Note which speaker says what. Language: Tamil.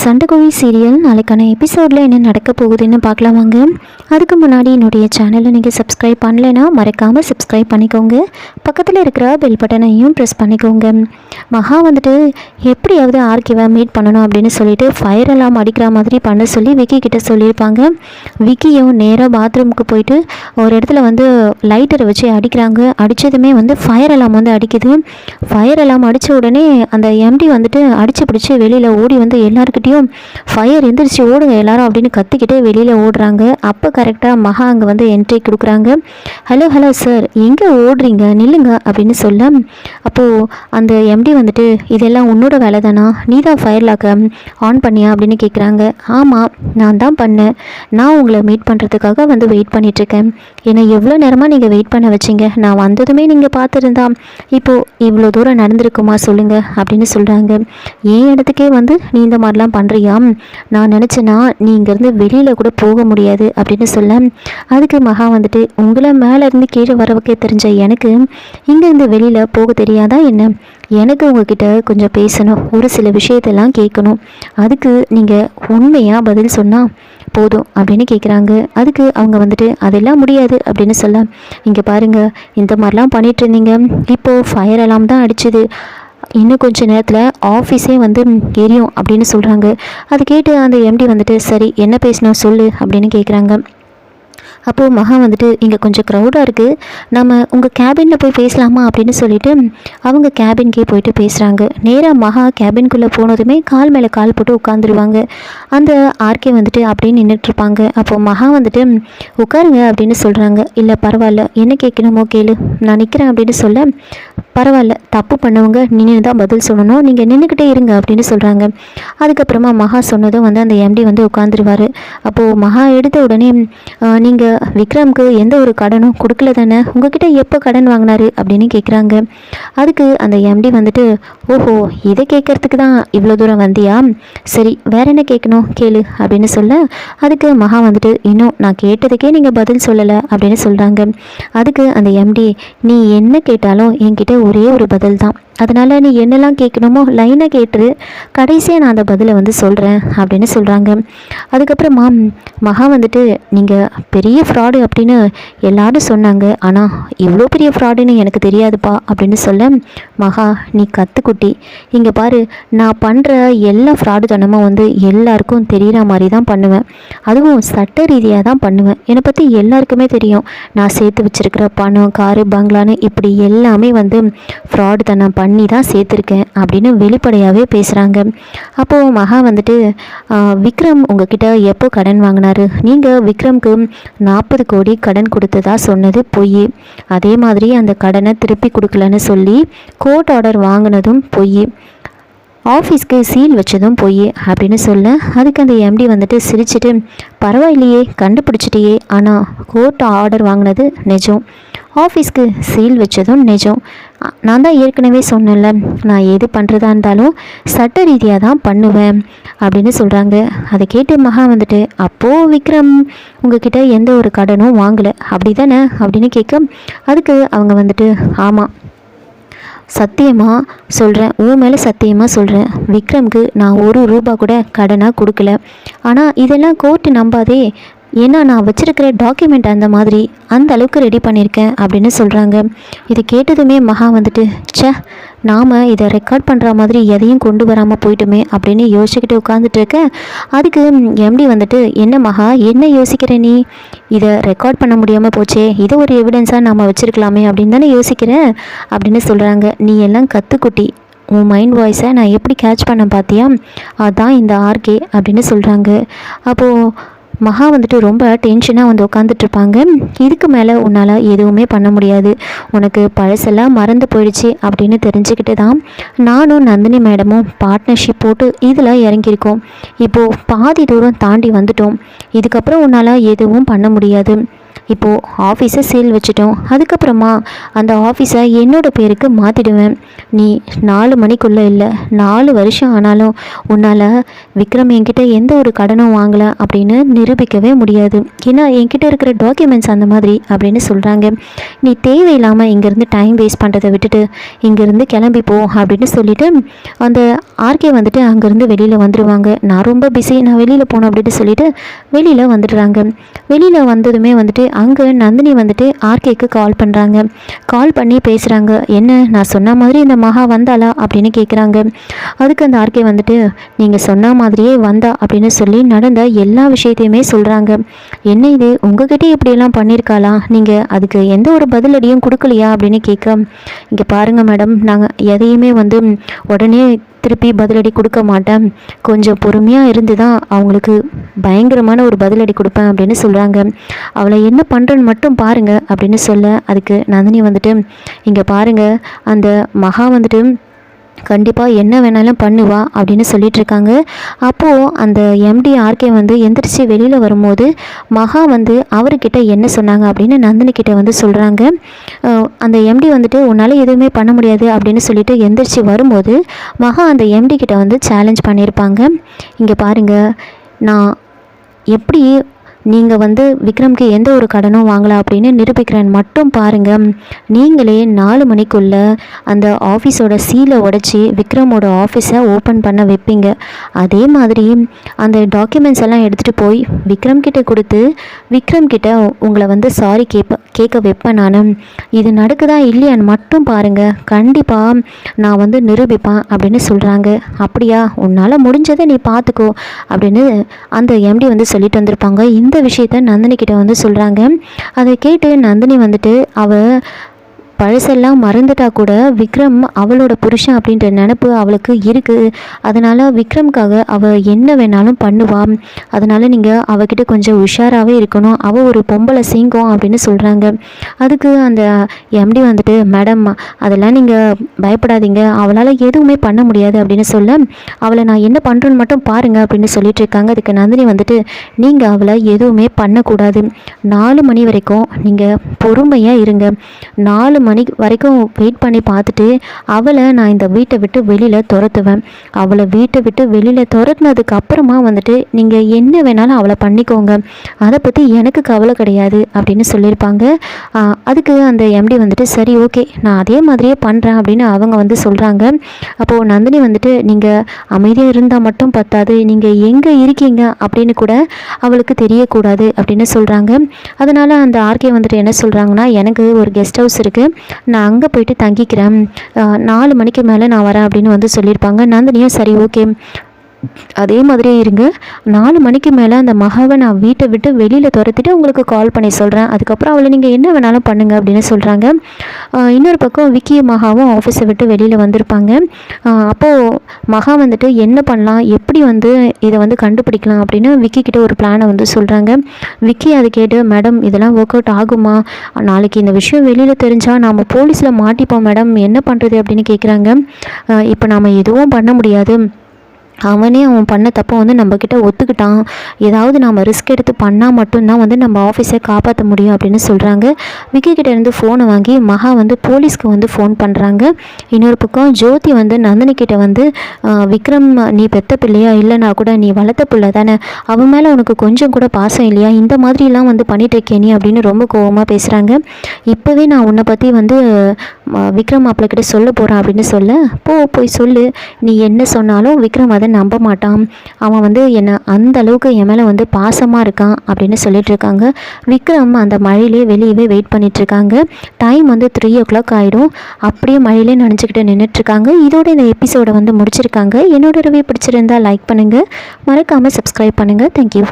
Speaker 1: சண்டைக்கோழி சீரியல் நாளைக்கான எபிசோடில் என்ன நடக்க போகுதுன்னு பார்க்கலாம் வாங்க. அதுக்கு முன்னாடி என்னுடைய சேனலை நீங்கள் சப்ஸ்கிரைப் பண்ணலைன்னா மறக்காமல் சப்ஸ்கிரைப் பண்ணிக்கோங்க. பக்கத்தில் இருக்கிற பெல் பட்டனையும் ப்ரெஸ் பண்ணிக்கோங்க. மகா வந்துட்டு எப்படியாவது ஆர்கிவை மீட் பண்ணணும் அப்படின்னு சொல்லிட்டு ஃபயர் அலாம் அடிக்கிற மாதிரி பண்ண சொல்லி விக்கி கிட்ட சொல்லியிருப்பாங்க. விக்கியும் நேராக பாத்ரூமுக்கு போயிட்டு ஒரு இடத்துல வந்து லைட்டரை வச்சு அடிக்கிறாங்க. அடித்ததுமே வந்து ஃபயர் அலாம் வந்து அடிக்குது. ஃபயர் அலாம் அடித்த உடனே அந்த எம்டி வந்துட்டு அடித்து பிடிச்சி வெளியில் ஓடி வந்து எல்லாருக்கிட்டையும் ஃபயர் எந்திரிச்சு ஓடுங்க எல்லாரும் அப்படின்னு கத்திக்கிட்டே வெளியில் ஓடுறாங்க. அப்போ கரெக்டாக மகா அங்கே வந்து என்ட்ரி கொடுக்குறாங்க. ஹலோ ஹலோ சார், எங்கே ஓடுறீங்க, நில்லுங்க அப்படின்னு சொல்ல, அப்போது அந்த எம்டி வந்துட்டு இதெல்லாம் உன்னோட வேலை தானா, நீ தான் ஃபயர் லாக்கை ஆன் பண்ணியா அப்படின்னு கேட்குறாங்க. ஆமாம், நான் தான் பண்ணேன். நான் உங்களை மீட் பண்ணுறதுக்காக வந்து வெயிட் பண்ணிகிட்ருக்கேன். ஏன்னா எவ்வளோ நேரமாக நீங்கள் வெயிட் பண்ண வச்சிங்க, நான் வந்ததுமே நீங்கள் பார்த்துருந்தா இப்போது இவ்வளோ தூரம் நடந்திருக்குமா சொல்லுங்கள் அப்படின்னு சொல்கிறாங்க. ஏன் இடத்துக்கே வந்து நீ இந்த மாதிரிலாம் பண்ணுறியா, நான் நினச்சேன்னா நீ இங்கேருந்து வெளியில் கூட போக முடியாது அப்படின்னு சொல்ல, அதுக்கு மகா வந்துட்டு உங்களை மேலேருந்து கீழே வரவுக்கே தெரிஞ்ச எனக்கு இங்கேருந்து வெளியில் போக தெரியாதா என்ன, எனக்கு உங்ககிட்ட கொஞ்சம் பேசணும், ஒரு சில விஷயத்தெல்லாம் கேட்கணும், அதுக்கு நீங்கள் உண்மையாக பதில் சொன்னால் போதும் அப்படின்னு கேட்குறாங்க. அதுக்கு அவங்க வந்துட்டு அதெல்லாம் முடியாது அப்படின்னு சொல்ல, இங்கே பாருங்கள், இந்த மாதிரிலாம் பண்ணிகிட்டு இருந்தீங்க, இப்போது ஃபயர் அலாம் தான் அடிச்சுது, இன்னும் கொஞ்சம் நேரத்தில் ஆஃபீஸே வந்து எரியும் அப்படின்னு சொல்கிறாங்க. அது கேட்டு அந்த எம்டி வந்துட்டு சரி என்ன பேசணும் சொல்லு அப்படின்னு கேட்குறாங்க. அப்போது மகா வந்துட்டு இங்கே கொஞ்சம் க்ரௌடாக இருக்குது, நம்ம உங்கள் கேபினில் போய் பேசலாமா அப்படின்னு சொல்லிட்டு அவங்க கேபின்கே போயிட்டு பேசுகிறாங்க. நேராக மகா கேபின்குள்ளே போனதுமே கால் மேலே கால் போட்டு உட்காந்துருவாங்க. அந்த ஆர்கே வந்துட்டு அப்படியே நின்றுட்டுருப்பாங்க. அப்போது மகா வந்துட்டு உட்காருங்க அப்படின்னு சொல்கிறாங்க. இல்லை பரவாயில்ல, என்ன கேட்கணுமோ கேளு, நான் நிற்கிறேன் அப்படின்னு சொல்ல, பரவாயில்ல, தப்பு பண்ணவங்க நின்று தான் பதில் சொல்லணும், நீங்கள் நின்றுக்கிட்டே இருங்க அப்படின்னு சொல்கிறாங்க. அதுக்கப்புறமா மகா சொன்னதும் வந்து அந்த எம்டி வந்து உட்காந்துருவார். அப்போது மகா எடுத்த உடனே நீங்கள் விக்ரம்க்கு எந்த ஒரு கடனும் கொடுக்கல தானே, உங்ககிட்ட எப்போ கடன் வாங்கினாரு அப்படின்னு கேட்குறாங்க. அதுக்கு அந்த எம்டி வந்துட்டு ஓஹோ, இதை கேட்குறதுக்கு தான் இவ்வளோ தூரம் வந்தியா, சரி வேற என்ன கேட்கணும் கேளு அப்படின்னு சொல்ல, அதுக்கு மகா வந்துட்டு இன்னும் நான் கேட்டதுக்கே நீங்கள் பதில் சொல்லலை அப்படின்னு சொல்கிறாங்க. அதுக்கு அந்த எம்டி நீ என்ன கேட்டாலும் என்கிட்ட ஒரே ஒரு பதில் தான், அதனால் நீ என்னெல்லாம் கேட்கணுமோ லைனாக கேட்டுரு, கடைசியாக நான் அந்த பதிலை வந்து சொல்கிறேன் அப்படின்னு சொல்கிறாங்க. அதுக்கப்புறமா மகா வந்துட்டு நீங்கள் பெரிய ஃப்ராடு அப்படின்னு எல்லாரும் சொன்னாங்க, ஆனால் இவ்வளோ பெரிய ஃப்ராடுன்னு எனக்கு தெரியாதுப்பா அப்படின்னு சொல்ல, மகா நீ கற்றுக்குட்டி, இங்கே பாரு, நான் பண்ணுற எல்லா ஃப்ராடு தனமும் வந்து எல்லாருக்கும் தெரிகிற மாதிரி தான் பண்ணுவேன், அதுவும் சட்ட ரீதியாக தான் பண்ணுவேன், என்னை பற்றி எல்லாருக்குமே தெரியும், நான் சேர்த்து வச்சுருக்கிற பணம் காரு பங்களான்னு இப்படி எல்லாமே வந்து ஃப்ராடு தனம் பண்ணி தான் சேர்த்துருக்கேன் அப்படின்னு வெளிப்படையாகவே பேசுகிறாங்க. அப்போது மகா வந்துட்டு விக்ரம் உங்ககிட்ட எப்போ கடன் வாங்கினாரு, நீங்கள் விக்ரம்க்கு 40 கோடி கடன் கொடுத்ததா சொன்னது பொய், அதே மாதிரி அந்த கடனை திருப்பி கொடுக்கலன்னு சொல்லி கோர்ட் ஆர்டர் வாங்கினதும் பொய், ஆஃபீஸ்க்கு சீல் வச்சதும் பொய் அப்படின்னு சொல்ல, அதுக்கு அந்த எம்டி வந்துட்டு சிரிச்சிட்டு பரவாயில்லையே கண்டுபிடிச்சிட்டியே, ஆனால் கோர்ட் ஆர்டர் வாங்கினது நிஜம், ஆஃபீஸ்க்கு சீல் வச்சதும் நிஜம், நான் தான் ஏற்கனவே சொன்னேன்ல, நான் எது பண்ணுறதா இருந்தாலும் சட்ட ரீதியாக தான் பண்ணுவேன் அப்படின்னு சொல்கிறாங்க. அதை கேட்டு மகா வந்துட்டு அப்போது விக்ரம் உங்ககிட்ட எந்த ஒரு கடனும் வாங்கலை அப்படி தானே அப்படின்னு கேட்க, அதுக்கு அவங்க வந்துட்டு ஆமாம், சத்தியமாக சொல்கிறேன், உன் மேலே சத்தியமாக சொல்கிறேன், விக்ரம்க்கு நான் ஒரு ரூபா கூட கடனாக கொடுக்கல, ஆனால் இதெல்லாம் கோர்ட்டு நம்பாதே, ஏன்னா நான் வச்சுருக்கிற டாக்குமெண்ட் அந்த அளவுக்கு ரெடி பண்ணியிருக்கேன் அப்படின்னு சொல்கிறாங்க. இது கேட்டதுமே மகா வந்துட்டு ச்சே, நாம் இதை ரெக்கார்ட் பண்ணுற மாதிரி எதையும் கொண்டு வராமல் போயிட்டுமே அப்படின்னு யோசிச்சுக்கிட்டு உட்காந்துட்டு இருக்கேன். அதுக்கு எம்டி வந்துட்டு என்ன மகா என்ன யோசிக்கிற நீ, இதை ரெக்கார்ட் பண்ண முடியாமல் போச்சே, இதை ஒரு எவிடன்ஸாக நாம் வச்சுருக்கலாமே அப்படின்னு தானே யோசிக்கிறேன் அப்படின்னு சொல்கிறாங்க. நீ எல்லாம் கற்றுக்குட்டி, உன் மைண்ட் வாய்ஸை நான் எப்படி கேட்ச் பண்ண பார்த்தியா, அதான் இந்த ஆர்கே அப்படின்னு சொல்கிறாங்க. அப்போது மகா வந்துட்டு ரொம்ப டென்ஷனாக வந்து உட்காந்துட்ருப்பாங்க. இதுக்கு மேலே உன்னால் எதுவுமே பண்ண முடியாது, உனக்கு பழசெல்லாம் மறந்து போயிடுச்சு அப்படின்னு தெரிஞ்சுக்கிட்டு தான் நானும் நந்தினி மேடமும் பார்ட்னர்ஷிப் போட்டு இதில் இறங்கியிருக்கோம், இப்போது பாதி தூரம் தாண்டி வந்துட்டோம், இதுக்கப்புறம் உன்னால் எதுவும் பண்ண முடியாது, இப்போது ஆஃபீஸை சீல் வச்சுட்டோம், அதுக்கப்புறமா அந்த ஆஃபீஸை என்னோட பேருக்கு மாற்றிடுவேன். நீ 4 மணிக்குள்ளே இல்லை 4 வருஷம் ஆனாலும் உன்னால் விக்ரம் என்கிட்ட எந்த ஒரு கடனும் வாங்கலை அப்படின்னு நிரூபிக்கவே முடியாது. ஏன்னா என்கிட்ட இருக்கிற டாக்குமெண்ட்ஸ் அந்த மாதிரி அப்படின்னு சொல்கிறாங்க. நீ தேவையில்லாமல் இங்கேருந்து டைம் வேஸ்ட் பண்ணுறதை விட்டுட்டு இங்கேருந்து கிளம்பி போ அப்படின்னு சொல்லிவிட்டு அந்த ஆர்கே வந்துட்டு அங்கேருந்து வெளியில் வந்துடுவாங்க. நான் ரொம்ப பிஸி, நான் வெளியில் போகணும் அப்படின்னு சொல்லிட்டு வெளியில் வந்துடுறாங்க. வெளியில் வந்ததுமே வந்துட்டு அங்கே நந்தினி வந்துட்டு ஆர்கேக்கு கால் பண்ணுறாங்க. கால் பண்ணி பேசுகிறாங்க. என்ன நான் சொன்ன மாதிரி இந்த மகா வந்தாளா அப்படின்னு கேட்குறாங்க. அதுக்கு அந்த ஆர்கே வந்துட்டு நீங்கள் சொன்ன மாதிரியே வந்தா அப்படின்னு சொல்லி நடந்த எல்லா விஷயத்தையுமே சொல்கிறாங்க. என்ன இது உங்ககிட்ட இப்படியெல்லாம் பண்ணியிருக்காளா, நீங்கள் அதுக்கு எந்த ஒரு பதிலடியும் கொடுக்கலையா அப்படின்னு கேட்க, இங்கே பாருங்கள் மேடம், நாங்கள் எதையுமே வந்து உடனே திருப்பி பதிலடி கொடுக்க மாட்டேன், கொஞ்சம் பொறுமையாக இருந்து தான் அவங்களுக்கு பயங்கரமான ஒரு பதிலடி கொடுப்பேன் அப்படின்னு சொல்கிறாங்க. அவளை என்ன பண்ணுறன்னு மட்டும் பாருங்கள் அப்படின்னு சொல்ல, அதுக்கு நந்தினி வந்துட்டு இங்கே பாருங்கள், அந்த மகா வந்துட்டு கண்டிப்பாக என்ன வேணாலும் பண்ணுவா அப்படின்னு சொல்லிட்டு இருக்காங்க. அப்போது அந்த எம்டி ஆர்கே வந்து எந்திரிச்சு வெளியில் வரும்போது மகா வந்து அவர்கிட்ட என்ன சொன்னாங்க அப்படின்னு நந்தினி கிட்ட வந்து சொல்கிறாங்க. அந்த எம்டி வந்துட்டு உன்னால் எதுவுமே பண்ண முடியாது அப்படின்னு சொல்லிட்டு எந்திரிச்சு வரும்போது மகா அந்த எம்டி கிட்ட வந்து சேலஞ்ச் பண்ணியிருப்பாங்க. இங்கே பாருங்கள், நான் எப்படி நீங்கள் வந்து விக்ரம்க்கு எந்த ஒரு கடனும் வாங்கலை அப்படின்னு நிரூபிக்கிறேன்னு மட்டும் பாருங்கள். நீங்களே 4 மணிக்குள்ளே அந்த ஆஃபீஸோட சீலை உடச்சி விக்ரமோட ஆஃபீஸை ஓப்பன் பண்ண வைப்பீங்க. அதே மாதிரி அந்த டாக்குமெண்ட்ஸ் எல்லாம் எடுத்துகிட்டு போய் விக்ரம் கிட்ட கொடுத்து விக்ரம் கிட்ட உங்களை வந்து சாரி கேட்க வைப்பேன். நான் இது நடக்குதா இல்லையான்னு மட்டும் பாருங்கள், கண்டிப்பாக நான் வந்து நிரூபிப்பேன் அப்படின்னு சொல்கிறாங்க. அப்படியா, உன்னால் முடிஞ்சதை நீ பார்த்துக்கோ அப்படின்னு அந்த எம்டி வந்து சொல்லிட்டு வந்திருப்பாங்க. இந்த விஷயத்த நந்தினி கிட்ட வந்து சொல்கிறாங்க. அதை கேட்டு நந்தினி வந்துட்டு பழசெல்லாம் மறந்துட்டா கூட விக்ரம் அவளோட புருஷன் அப்படின்ற நினப்பு அவளுக்கு இருக்குது. அதனால் விக்ரம்காக அவள் என்ன வேணாலும் பண்ணுவாள். அதனால் நீங்கள் அவகிட்ட கொஞ்சம் உஷாராகவே இருக்கணும், அவள் ஒரு பொம்பளை சிங்கம் அப்படின்னு சொல்கிறாங்க. அதுக்கு அந்த எம்டி வந்துட்டு மேடம் அதெல்லாம் நீங்கள் பயப்படாதீங்க, அவளால் எதுவுமே பண்ண முடியாது அப்படின்னு சொல்ல, அவளை நான் என்ன பண்ணுறேன்னு மட்டும் பாருங்கள் அப்படின்னு சொல்லிட்டு இருக்காங்க. அதுக்கு நந்தினி வந்துட்டு நீங்கள் அவளை எதுவுமே பண்ணக்கூடாது, 4 மணி வரைக்கும் நீங்கள் பொறுமையாக இருங்க, 4 மணி வரைக்கும் வெயிட் பண்ணி பார்த்துட்டு அவளை நான் இந்த வீட்டை விட்டு வெளியில் துரத்துவேன். அவளை வீட்டை விட்டு வெளியில் துரத்துனதுக்கு அப்புறமா வந்துட்டு நீங்கள் என்ன வேணாலும் அவளை பண்ணிக்கோங்க, அதை பற்றி எனக்கு கவலை கிடையாது அப்படின்னு சொல்லியிருப்பாங்க. அதுக்கு அந்த எம்டி வந்துட்டு சரி ஓகே நான் அதே மாதிரியே பண்ணுறேன் அப்படின்னு அவங்க வந்து சொல்கிறாங்க. அப்போது நந்தினி வந்துட்டு நீங்கள் அமைதியாக இருந்தால் மட்டும் பத்தாது, நீங்கள் எங்கே இருக்கீங்க அப்படின்னு கூட அவளுக்கு தெரியக்கூடாது அப்படின்னு சொல்கிறாங்க. அதனால் அந்த ஆர்கே வந்துட்டு என்ன சொல்கிறாங்கன்னா, எனக்கு ஒரு கெஸ்ட் ஹவுஸ் இருக்குது, நான் அங்கே போயிட்டு தங்கிக்கிறேன், 4 மணிக்கு மேலே நான் வரேன் அப்படின்னு வந்து சொல்லியிருப்பாங்க. நந்தினியும் சரி ஓகே அதே மாதிரியே இருங்க, 4 மணிக்கு மேலே அந்த மகாவை நான் வீட்டை விட்டு வெளியில் துரத்திட்டு உங்களுக்கு கால் பண்ணி சொல்கிறேன், அதுக்கப்புறம் அவளை நீங்கள் என்ன வேணாலும் பண்ணுங்கள் அப்படின்னு சொல்கிறாங்க. இன்னொரு பக்கம் விக்கி மகாவும் ஆஃபீஸை விட்டு வெளியில் வந்திருப்பாங்க. அப்போது மகா வந்துட்டு என்ன பண்ணலாம், எப்படி வந்து இதை வந்து கண்டுபிடிக்கலாம் அப்படின்னு விக்கி கிட்ட ஒரு பிளானை வந்து சொல்கிறாங்க. விக்கி அதை கேட்டு மேடம் இதெல்லாம் ஒர்க் அவுட் ஆகுமா, நாளைக்கு இந்த விஷயம் வெளியில் தெரிஞ்சால் நாம் போலீஸில் மாட்டிப்போம் மேடம், என்ன பண்ணுறது அப்படின்னு கேட்குறாங்க. இப்போ நாம் எதுவும் பண்ண முடியாது, அவன் பண்ண தப்பை வந்து நம்மக்கிட்ட ஒத்துக்கிட்டான், ஏதாவது நாம் ரிஸ்க் எடுத்து பண்ணால் மட்டும்தான் வந்து நம்ம ஆஃபீஸை காப்பாற்ற முடியும் அப்படின்னு சொல்கிறாங்க. விக்கி கிட்டேருந்து ஃபோனை வாங்கி மகா வந்து போலீஸ்க்கு வந்து ஃபோன் பண்ணுறாங்க. இன்னொரு பக்கம் ஜோதி வந்து நந்தினி கிட்ட வந்து விக்ரம் நீ பெத்த பிள்ளையா இல்லைனா கூட நீ வளர்த்த பிள்ளை தானே, அவன் மேலே உனக்கு கொஞ்சம் கூட பாசம் இல்லையா, இந்த மாதிரிலாம் வந்து பண்ணிட்டு இருக்கே நீ அப்படின்னு ரொம்ப கோபமாக பேசுகிறாங்க. இப்போவே நான் உன்னை பற்றி வந்து விக்ரம் மாப்பிள்ளைக்கிட்ட சொல்ல போகிறேன் அப்படின்னு சொல்ல, போய் சொல்லு, நீ என்ன சொன்னாலும் விக்ரம் அதை நம்ப மாட்டான், அவன் வந்து என்னை அந்த அளவுக்கு என் மேலே வந்து பாசமாக இருக்கான் அப்படின்னு சொல்லிட்டு இருக்காங்க. விக்ரம் அந்த மழையிலே வெளியவே வெயிட் பண்ணிட்டுருக்காங்க. டைம் வந்து 3 o'clock ஆகிடும். அப்படியே மழையிலே நினச்சிக்கிட்டு நின்றுட்டுருக்காங்க. இதோட இந்த எபிசோடை வந்து முடிச்சிருக்காங்க. என்னோட ரிவ்யூ பிடிச்சிருந்தால் லைக் பண்ணுங்கள், மறக்காமல் சப்ஸ்கிரைப் பண்ணுங்கள். தேங்க்யூ.